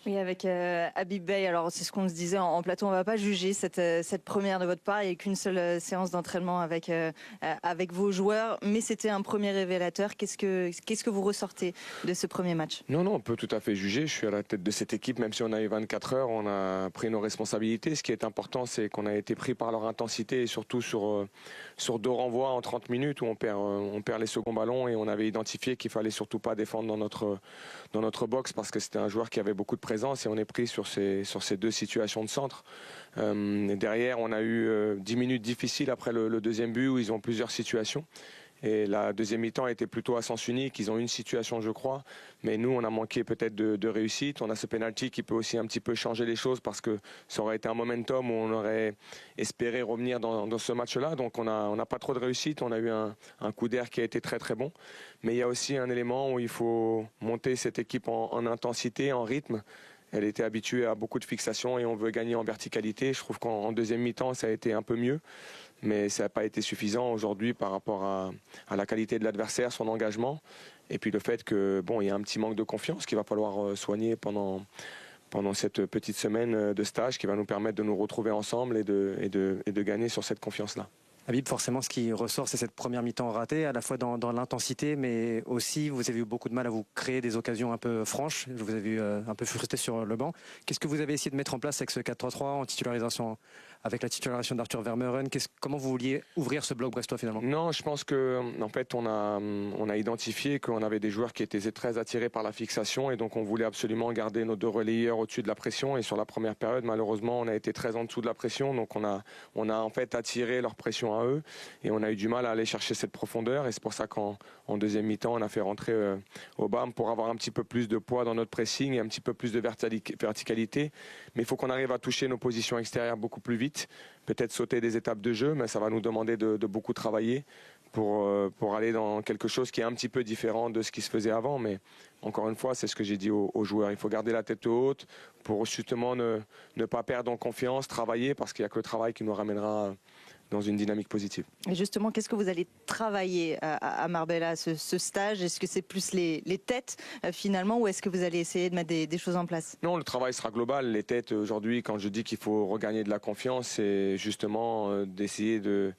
Oui, avec Habib Beye, alors c'est ce qu'on se disait en plateau, on ne va pas juger cette première de votre part, il n'y a eu qu'une seule séance d'entraînement avec vos joueurs, mais c'était un premier révélateur. Qu'est-ce que vous ressortez de ce premier match? Non, on peut tout à fait juger. Je suis à la tête de cette équipe, même si on a eu 24 heures, on a pris nos responsabilités. Ce qui est important, c'est qu'on a été pris par leur intensité et surtout sur 2 renvois en 30 minutes où on perd les seconds ballons et on avait identifié qu'il fallait surtout pas défendre dans notre box parce que c'était un joueur qui avait beaucoup de présence et on est pris sur ces 2 situations de centre. Derrière, on a eu 10 minutes difficiles après le deuxième but où ils ont plusieurs situations. Et la deuxième mi-temps était plutôt à sens unique. Ils ont une situation, je crois. Mais nous, on a manqué peut-être de réussite. On a ce penalty qui peut aussi un petit peu changer les choses parce que ça aurait été un momentum où on aurait espéré revenir dans ce match-là. Donc on n'a pas trop de réussite. On a eu un coup d'air qui a été très très bon. Mais il y a aussi un élément où il faut monter cette équipe en intensité, en rythme. Elle était habituée à beaucoup de fixations et on veut gagner en verticalité. Je trouve qu'en deuxième mi-temps, ça a été un peu mieux. Mais ça n'a pas été suffisant aujourd'hui par rapport à la qualité de l'adversaire, son engagement. Et puis le fait que il y a un petit manque de confiance qu'il va falloir soigner pendant cette petite semaine de stage qui va nous permettre de nous retrouver ensemble et de gagner sur cette confiance-là. Habib, forcément, ce qui ressort, c'est cette première mi-temps ratée, à la fois dans l'intensité, mais aussi, vous avez eu beaucoup de mal à vous créer des occasions un peu franches. Je vous ai vu un peu frustré sur le banc. Qu'est-ce que vous avez essayé de mettre en place avec ce 4-3-3 en titularisation, avec la titularisation d'Arthur Vermeuren? Comment vous vouliez ouvrir ce bloc brestois finalement? Non, je pense que en fait, on a identifié qu'on avait des joueurs qui étaient très attirés par la fixation et donc on voulait absolument garder nos 2 relayeurs au-dessus de la pression. Et sur la première période, malheureusement, on a été très en dessous de la pression. Donc on a en fait attiré leur pression à eux et on a eu du mal à aller chercher cette profondeur. Et c'est pour ça qu'en deuxième mi-temps, on a fait rentrer Obama pour avoir un petit peu plus de poids dans notre pressing et un petit peu plus de verticalité. Mais il faut qu'on arrive à toucher nos positions extérieures beaucoup plus vite. Peut-être sauter des étapes de jeu, mais ça va nous demander de beaucoup travailler pour aller dans quelque chose qui est un petit peu différent de ce qui se faisait avant. Mais encore une fois, c'est ce que j'ai dit aux joueurs. Il faut garder la tête haute pour justement ne pas perdre en confiance, travailler, parce qu'il n'y a que le travail qui nous ramènera dans une dynamique positive. Et justement, qu'est-ce que vous allez travailler à Marbella, ce stage? Est-ce que c'est plus les têtes finalement, ou est-ce que vous allez essayer de mettre des choses en place? Non, le travail sera global. Les têtes, aujourd'hui, quand je dis qu'il faut regagner de la confiance, c'est justement d'essayer de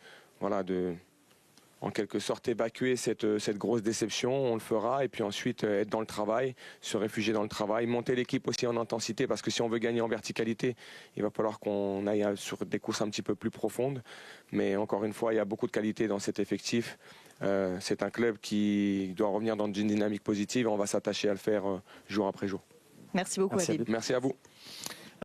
en quelque sorte évacuer cette grosse déception. On le fera et puis ensuite être dans le travail, se réfugier dans le travail, monter l'équipe aussi en intensité parce que si on veut gagner en verticalité, il va falloir qu'on aille sur des courses un petit peu plus profondes. Mais encore une fois, il y a beaucoup de qualité dans cet effectif. C'est un club qui doit revenir dans une dynamique positive et on va s'attacher à le faire jour après jour. Merci beaucoup, Habib. Merci à vous.